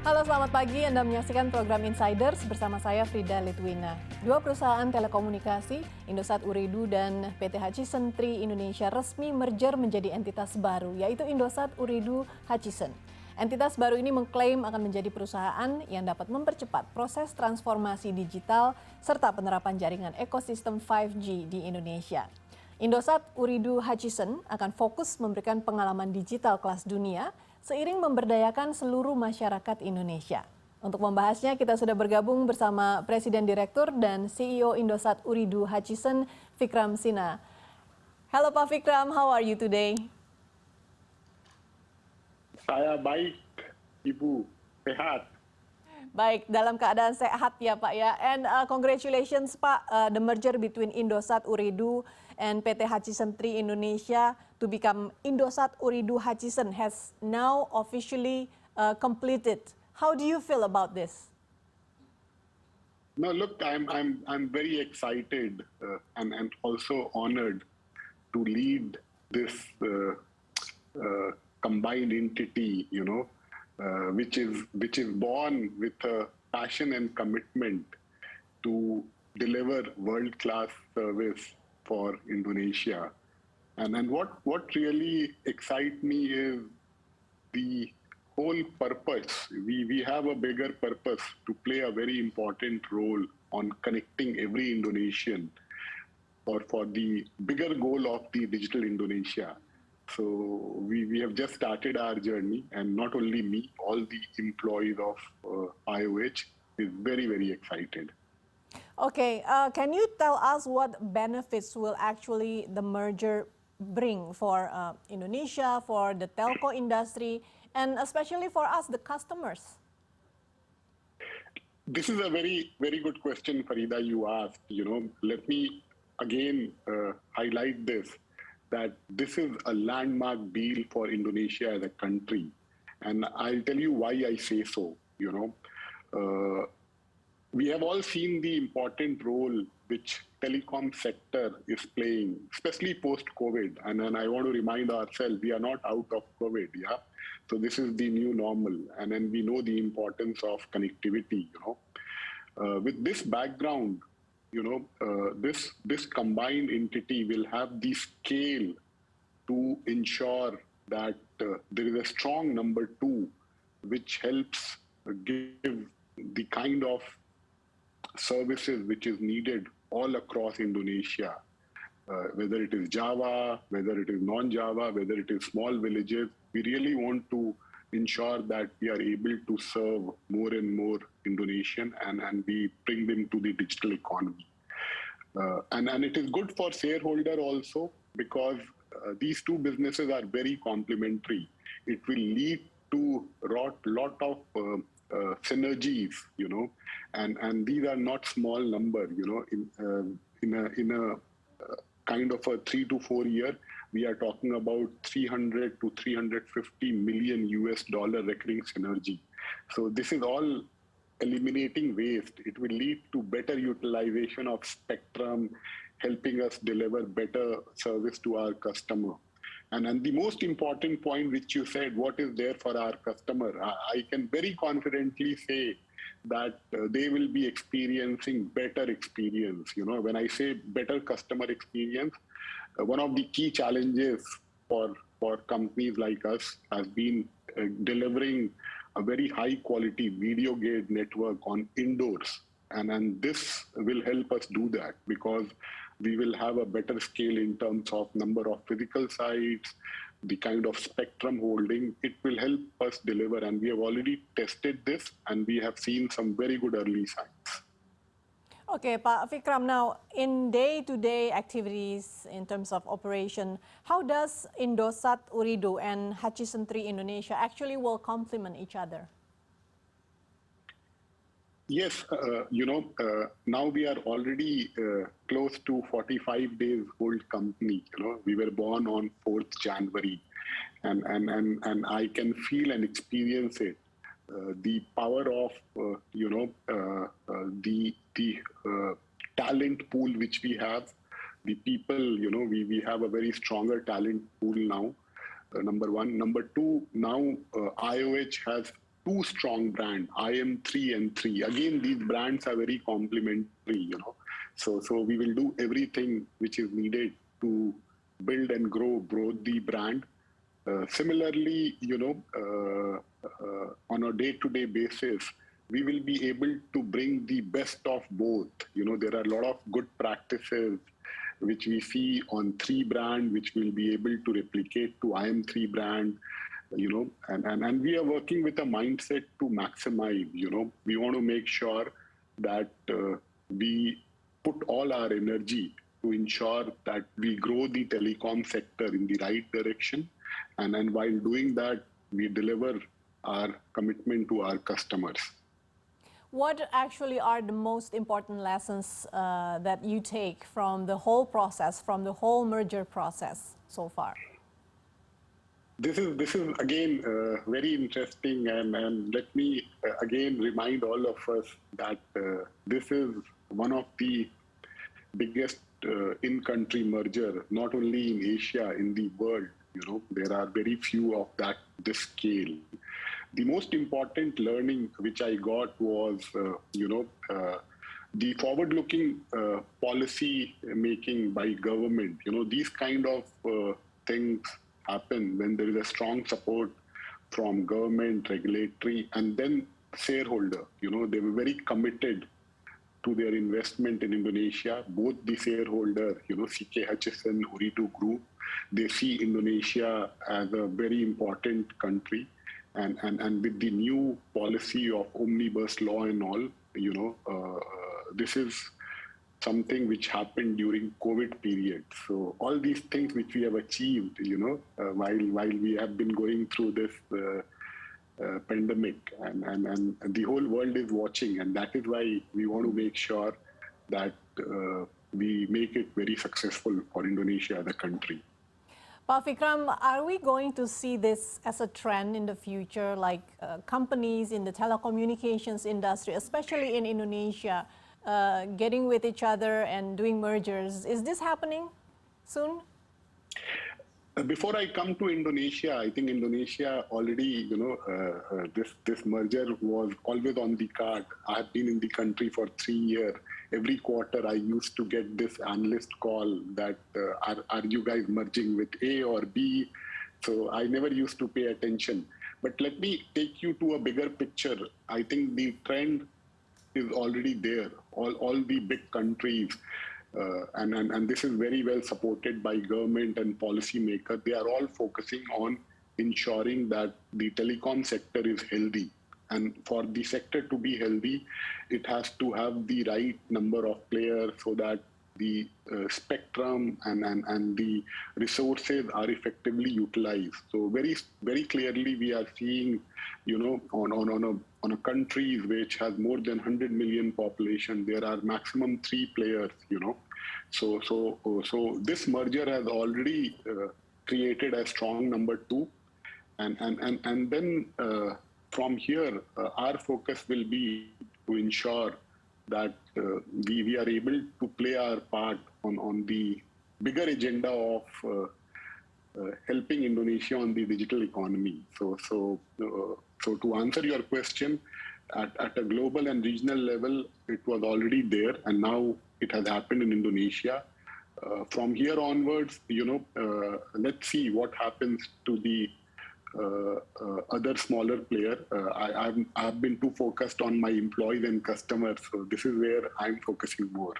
Halo, selamat pagi. Anda menyaksikan program Insiders bersama saya Frida Litwina. Dua perusahaan telekomunikasi, Indosat Ooredoo dan PT Hutchison 3 Indonesia resmi merger menjadi entitas baru, yaitu Indosat Ooredoo Hutchison. Entitas baru ini mengklaim akan menjadi perusahaan yang dapat mempercepat proses transformasi digital serta penerapan jaringan ekosistem 5G di Indonesia. Indosat Ooredoo Hutchison akan fokus memberikan pengalaman digital kelas dunia seiring memberdayakan seluruh masyarakat Indonesia. Untuk membahasnya, kita sudah bergabung bersama Presiden Direktur dan CEO Indosat Ooredoo Hutchison, Vikram Sinha. Halo Pak Vikram, how are you today? Saya baik, Ibu. Sehat. Baik, dalam keadaan sehat ya Pak ya. And congratulations Pak, the merger between Indosat Ooredoo and PT Hutchison 3 Indonesia to become Indosat Ooredoo Hutchison has now officially completed. How do you feel about this? No, look, I'm very excited and also honored to lead this combined entity, which is born with a passion and commitment to deliver world-class service for Indonesia. And what really excites me is the whole purpose. We have a bigger purpose to play a very important role on connecting every Indonesian for the bigger goal of the digital Indonesia. So we have just started our journey, and not only me, all the employees of IOH is very, very excited. Okay, can you tell us what benefits will actually the merger bring for Indonesia, for the telco industry, and especially for us, the customers? This is a very, very good question, Farida, you asked. Let me again highlight this, that this is a landmark deal for Indonesia as a country. And I'll tell you why I say so. We have all seen the important role which telecom sector is playing, especially post-COVID. And then I want to remind ourselves, we are not out of COVID, yeah? So this is the new normal. And then we know the importance of connectivity, With this background, this combined entity will have the scale to ensure that there is a strong number two, which helps give the kind of services which is needed all across Indonesia, whether it is Java, whether it is non-Java, whether it is small villages. We really want to ensure that we are able to serve more and more Indonesian and we bring them to the digital economy. And it is good for shareholder also because these two businesses are very complementary. It will lead to a lot of synergies, and these are not small number, in a kind of a 3 to 4 year, we are talking about 300 to 350 million US dollar recurring synergy. So this is all eliminating waste. It will lead to better utilization of spectrum, helping us deliver better service to our customer. And the most important point which you said, what is there for our customer? I can very confidently say that they will be experiencing better experience. When I say better customer experience, one of the key challenges for companies like us has been delivering a very high quality video gate network on indoors. And this will help us do that because we will have a better scale in terms of number of physical sites, the kind of spectrum holding. It will help us deliver, and we have already tested this and we have seen some very good early signs. Okay, Pak Vikram, now in day-to-day activities in terms of operation, how does Indosat Ooredoo and Hutchison 3 Indonesia actually will complement each other? Yes, now we are already close to 45 days old company. We were born on 4th January, and I can feel and experience it. The power of the talent pool which we have, the people. We have a very stronger talent pool now. Number one, number two. Now IOH has two strong brand, IM3 and 3. Again, these brands are very complementary, So we will do everything which is needed to build and grow the brand. Similarly, on a day-to-day basis, we will be able to bring the best of both. There are a lot of good practices which we see on 3 brand, which we'll be able to replicate to IM3 brand, and we are working with a mindset to maximize, we want to make sure that we put all our energy to ensure that we grow the telecom sector in the right direction. And while doing that, we deliver our commitment to our customers. What actually are the most important lessons that you take from the whole process, from the whole merger process so far? This is again very interesting, and let me again remind all of us that this is one of the biggest in-country merger, not only in Asia, in the world. There are very few of this scale. The most important learning which I got was, the forward-looking policy making by government. These kind of things happen when there is a strong support from government, regulatory, and then shareholder. They were very committed to their investment in Indonesia. Both the shareholder, CK Hutchison, Ooredoo Group, they see Indonesia as a very important country. And with the new policy of omnibus law and all, this is something which happened during COVID period. So all these things which we have achieved, while we have been going through this pandemic, and the whole world is watching, and that is why we want to make sure that we make it very successful for Indonesia as a country. Pak Vikram, are we going to see this as a trend in the future, like companies in the telecommunications industry, especially in Indonesia, getting with each other and doing mergers? Is this happening soon? Before I come to Indonesia, I think Indonesia already, this merger was always on the card. I have been in the country for 3 years. Every quarter, I used to get this analyst call that, are you guys merging with A or B? So I never used to pay attention. But let me take you to a bigger picture. I think the trend is already there. All the big countries, and this is very well supported by government and policymakers. They are all focusing on ensuring that the telecom sector is healthy. And for the sector to be healthy, it has to have the right number of players so that the spectrum and the resources are effectively utilized. So very, very clearly, we are seeing, on a country which has more than 100 million population, there are maximum 3 players. So this merger has already created a strong number 2, and then from here, our focus will be to ensure that we are able to play our part on the bigger agenda of helping Indonesia on the digital economy. So to answer your question, at a global and regional level, it was already there, and now it has happened in Indonesia. From here onwards, let's see what happens to the other smaller player. I've been too focused on my employees and customers, so this is where I'm focusing more.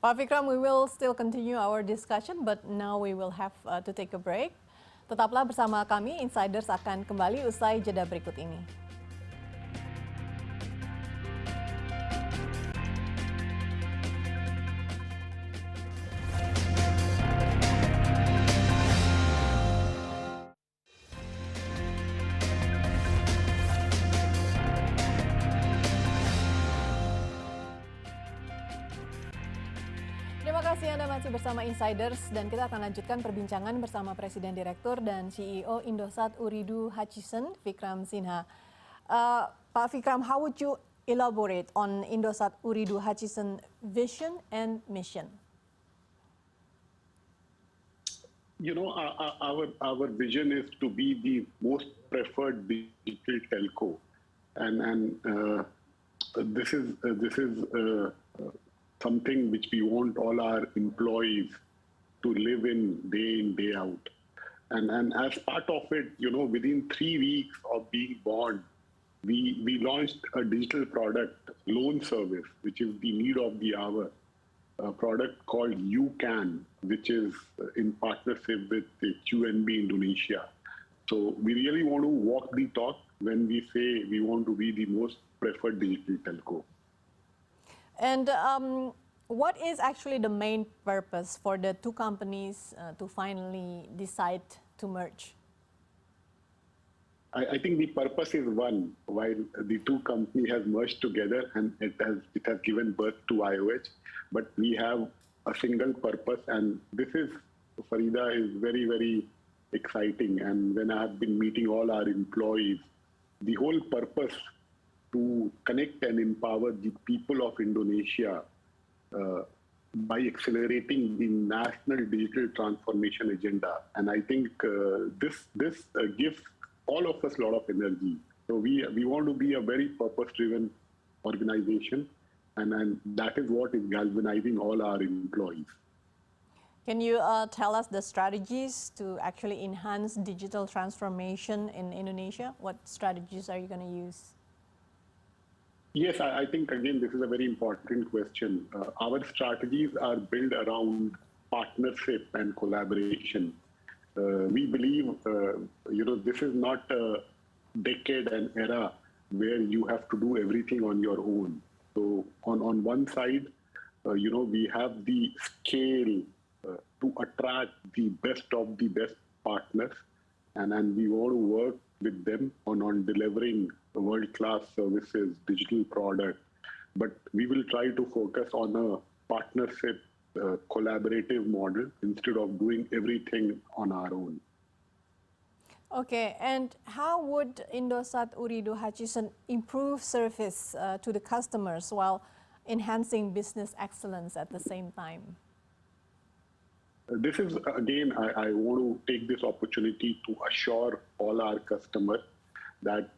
Pak Vikram, we will still continue our discussion, but now we will have to take a break. Tetaplah bersama kami, Insiders akan kembali usai jeda berikut ini. Terima kasih Anda masih bersama Insiders, dan kita akan lanjutkan perbincangan bersama Presiden Direktur dan CEO Indosat Ooredoo Hutchison, Vikram Sinha. Pak Vikram, how would you elaborate on Indosat Ooredoo Hutchison vision and mission? Our vision is to be the most preferred digital telco. and this is something which we want all our employees to live in, day out. And as part of it, within 3 weeks of being born, we launched a digital product, loan service, which is the need of the hour, a product called You Can, which is in partnership with the QNB Indonesia. So we really want to walk the talk when we say we want to be the most preferred digital telco. And what is actually the main purpose for the two companies to finally decide to merge? I think the purpose is one, while the two companies have merged together and it has given birth to IOH, but we have a single purpose, and this is, Farida, is very, very exciting. And when I have been meeting all our employees, the whole purpose to connect and empower the people of Indonesia by accelerating the national digital transformation agenda. And I think this gives all of us a lot of energy. So we want to be a very purpose-driven organization, and that is what is galvanizing all our employees. Can you tell us the strategies to actually enhance digital transformation in Indonesia? What strategies are you going to use? Yes, I think, again, this is a very important question. Our strategies are built around partnership and collaboration. We believe, this is not a decade and era where you have to do everything on your own. So on one side, we have the scale to attract the best of the best partners, and we want to work with them on delivering world-class services, digital product. But we will try to focus on a partnership, collaborative model instead of doing everything on our own. Okay, and how would Indosat Ooredoo Hutchison improve service to the customers while enhancing business excellence at the same time? This is, again, I want to take this opportunity to assure all our customers that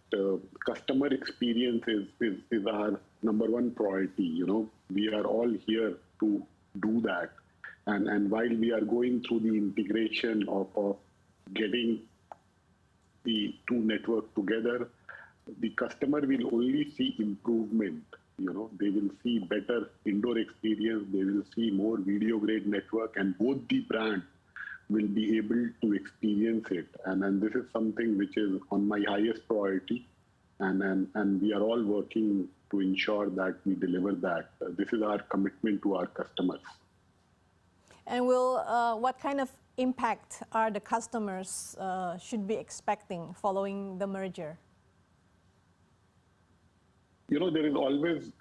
customer experience is our number one priority. We are all here to do that. And while we are going through the integration of getting the two networks together, the customer will only see improvement. They will see better indoor experience, they will see more video grade network, and both the brands will be able to experience it. And this is something which is on my highest priority. And we are all working to ensure that we deliver that. This is our commitment to our customers. And what kind of impact are the customers should be expecting following the merger? There is always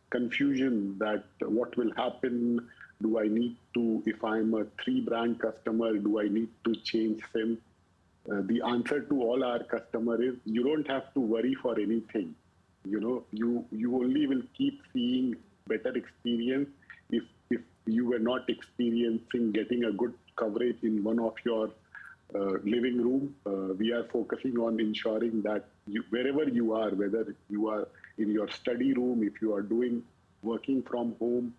confusion that what will happen. Do I need to, if I'm a 3-brand customer, do I need to change SIM? The answer to all our customers is you don't have to worry for anything. You only will keep seeing better experience if you were not experiencing getting a good coverage in one of your living room. We are focusing on ensuring that wherever you are, whether you are in your study room, if you are working from home,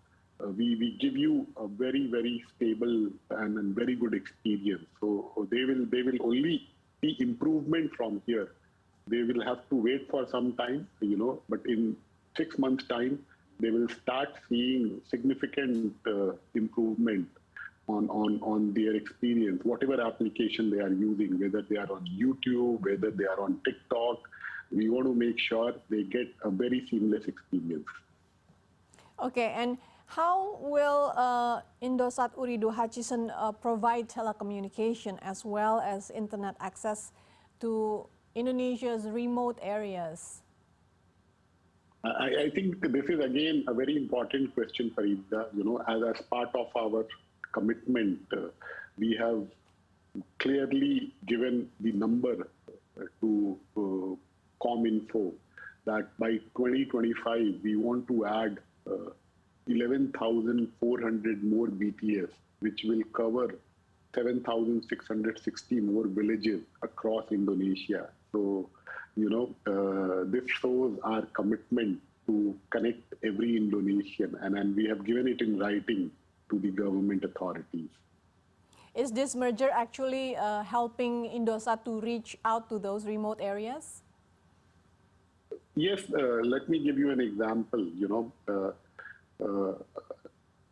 we give you a very, very stable and very good experience. So they will only see improvement from here. They will have to wait for some time, but in 6 months' time, they will start seeing significant improvement on their experience, whatever application they are using, whether they are on YouTube, whether they are on TikTok. We want to make sure they get a very seamless experience. Okay, and how will Indosat Ooredoo Hutchison provide telecommunication as well as internet access to Indonesia's remote areas? I think this is, again, a very important question, Farida. As part of our commitment, we have clearly given the number to ComInfo that by 2025, we want to add 11,400 more BTS, which will cover 7,660 more villages across Indonesia. So this shows our commitment to connect every Indonesian, and we have given it in writing to the government authorities. Is this merger actually helping Indosat to reach out to those remote areas? Yes, let me give you an example.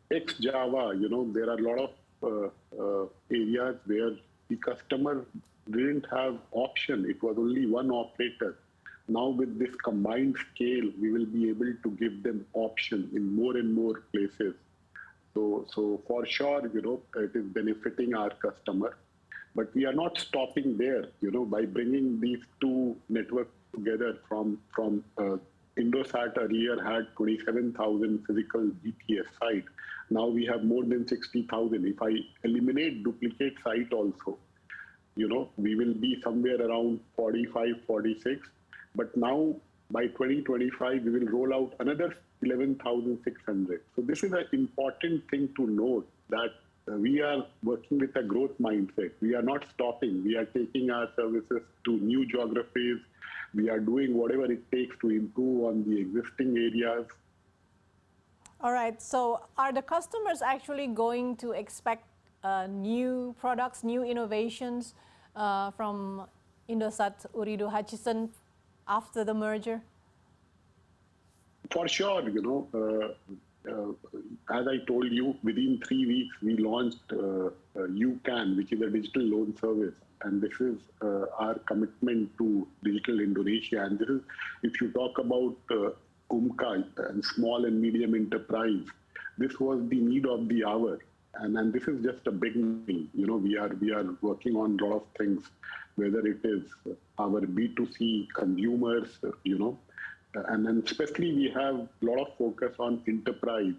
Ex-Java, there are a lot of areas where the customer didn't have option. It was only one operator. Now with this combined scale, we will be able to give them option in more and more places. So for sure, it is benefiting our customer. But we are not stopping there, by bringing these two networks together from Indosat earlier had 27,000 physical GPS sites. Now we have more than 60,000. If I eliminate duplicate site also, we will be somewhere around 45, 46. But now by 2025, we will roll out another 11,600. So this is an important thing to note that we are working with a growth mindset. We are not stopping. We are taking our services to new geographies. We are doing whatever it takes to improve on the existing areas. All right. So are the customers actually going to expect new products, new innovations from Indosat Ooredoo Hutchison after the merger? For sure, as I told you, within 3 weeks, we launched UCAN, which is a digital loan service. And this is our commitment to digital Indonesia. And this is, if you talk about UMCA and small and medium enterprise, this was the need of the hour. And this is just a beginning. We are working on a lot of things, whether it is our B2C consumers, and then especially we have a lot of focus on enterprise,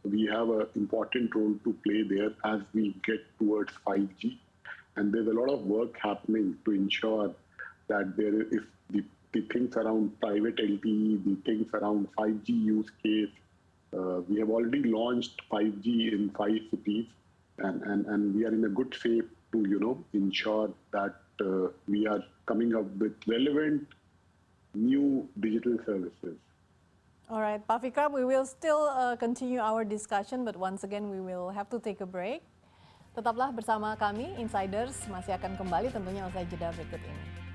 we have an important role to play there as we get towards 5G. And there's a lot of work happening to ensure that there is the things around private LTE, the things around 5G use case. We have already launched 5G in 5 cities, and we are in a good shape to, ensure that we are coming up with relevant new digital services. All right, Pak Vikram, we will still continue our discussion, but once again we will have to take a break. Tetaplah bersama kami, Insiders masih akan kembali tentunya usai jeda berikut ini.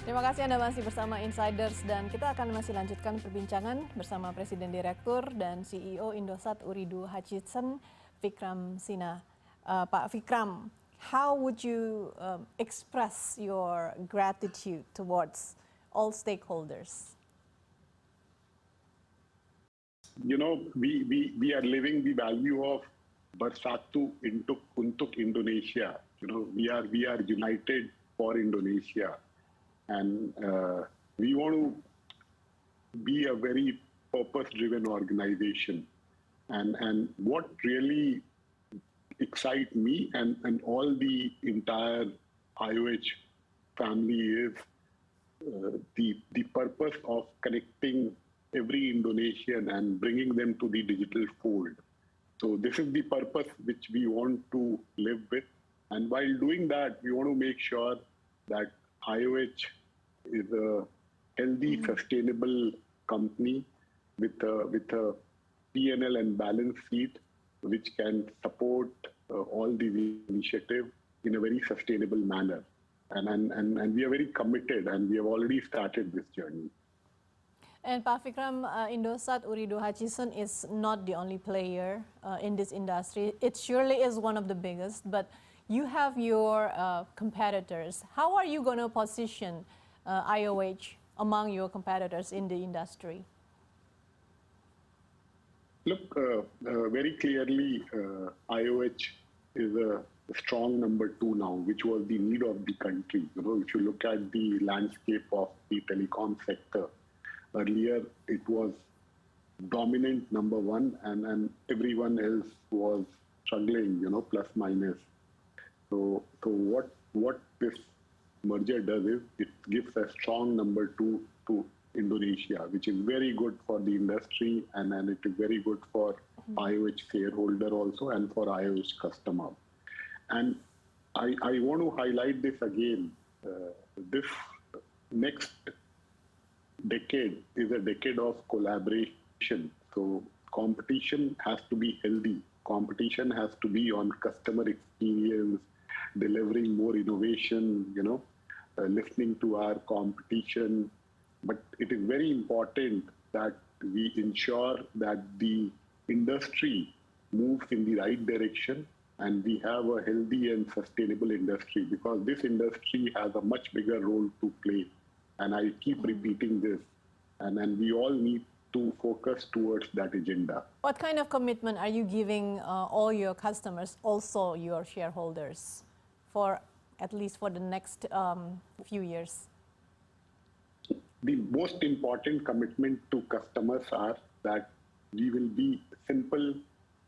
Terima kasih Anda masih bersama Insiders dan kita akan masih lanjutkan perbincangan bersama Presiden Direktur dan CEO Indosat Ooredoo Hutchison, Vikram Sinha. Pak Vikram, how would you express your gratitude towards all stakeholders? We are living the value of Bersatu untuk Indonesia. We are united for Indonesia. And we want to be a very purpose-driven organization. And what really excites me and all the entire IOH family is the purpose of connecting every Indonesian and bringing them to the digital fold. So this is the purpose which we want to live with. And while doing that, we want to make sure that IOH is a healthy, sustainable company with a P&L and balance sheet which can support all these initiatives in a very sustainable manner. And we are very committed and we have already started this journey. And Pak Vikram, Indosat Ooredoo Hutchison is not the only player in this industry. It surely is one of the biggest, but you have your competitors. How are you going to position IOH among your competitors in the industry? Look, very clearly, IOH is a strong number 2 now, which was the need of the country. If you look at the landscape of the telecom sector, earlier it was dominant number 1, and everyone else was struggling, plus minus. So what this merger does is it gives a strong number two to Indonesia, which is very good for the industry and it is very good for IOH shareholder also and for IOH customer. And I want to highlight this again. This next decade is a decade of collaboration. So competition has to be healthy. Competition has to be on customer experience, delivering more innovation, listening to our competition. But it is very important that we ensure that the industry moves in the right direction and we have a healthy and sustainable industry, because this industry has a much bigger role to play. And I keep repeating this, and we all need to focus towards that agenda. What kind of commitment are you giving all your customers, also your shareholders, for at least for the next few years? The most important commitment to customers are that we will be simple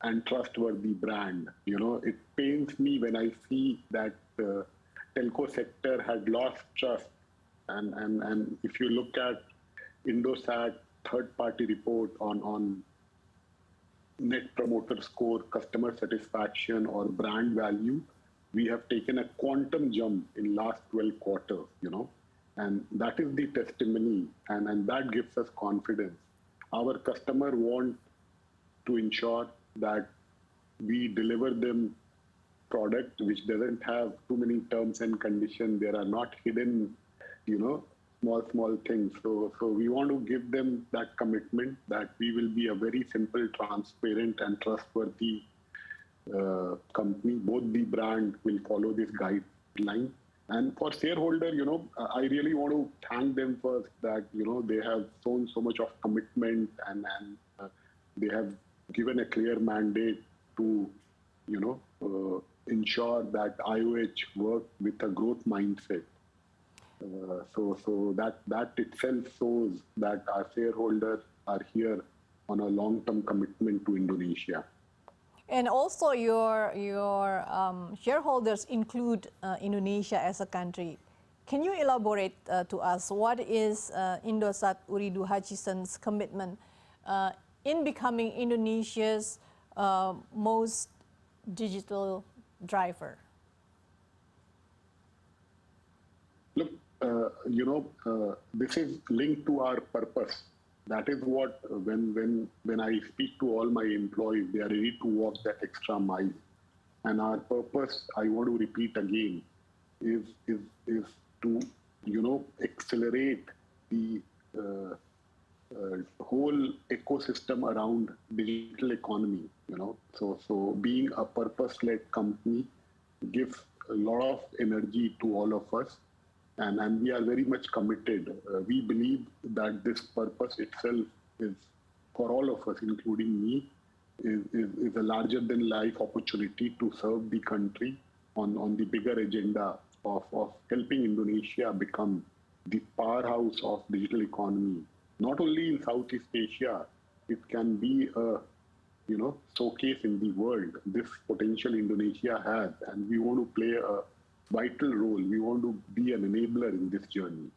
and trustworthy brand. It pains me when I see that the telco sector had lost trust. And if you look at Indosat third-party report on net promoter score, customer satisfaction, or brand value, we have taken a quantum jump in last 12 quarters, and that is the testimony, and that gives us confidence. Our customer want to ensure that we deliver them product which doesn't have too many terms and conditions. There are not hidden, small things. So we want to give them that commitment that we will be a very simple, transparent, and trustworthy company. Both the brand will follow this guideline. And for shareholder, I really want to thank them first that, they have shown so much of commitment and they have given a clear mandate to, ensure that IOH work with a growth mindset. So that itself shows that our shareholders are here on a long-term commitment to Indonesia. And also your shareholders include Indonesia as a country. Can you elaborate to us what is Indosat Ooredoo Hutchison's commitment in becoming Indonesia's most digital driver? Look, this is linked to our purpose. That is what, when I speak to all my employees, they are ready to walk that extra mile. And our purpose, I want to repeat again, is to, accelerate the whole ecosystem around digital economy. So being a purpose-led company gives a lot of energy to all of us. And we are very much committed. We believe that this purpose itself is, for all of us, including me, is a larger than life opportunity to serve the country on the bigger agenda of helping Indonesia become the powerhouse of digital economy. Not only in Southeast Asia, it can be a showcase in the world. This potential Indonesia has, and we want to play a vital role. We want to be an enabler in this journey.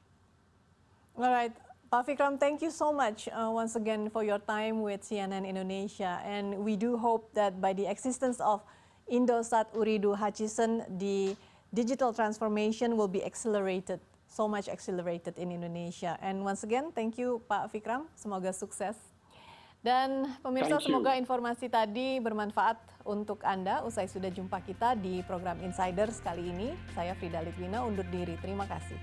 All right. Pak Vikram, thank you so much once again for your time with CNN Indonesia. And we do hope that by the existence of Indosat Ooredoo Hutchison, the digital transformation will be accelerated, so much accelerated in Indonesia. And once again, thank you Pak Vikram, semoga sukses. Dan pemirsa, semoga informasi tadi bermanfaat untuk Anda. Usai sudah jumpa kita di program Insiders kali ini. Saya Frida Litwina undur diri. Terima kasih.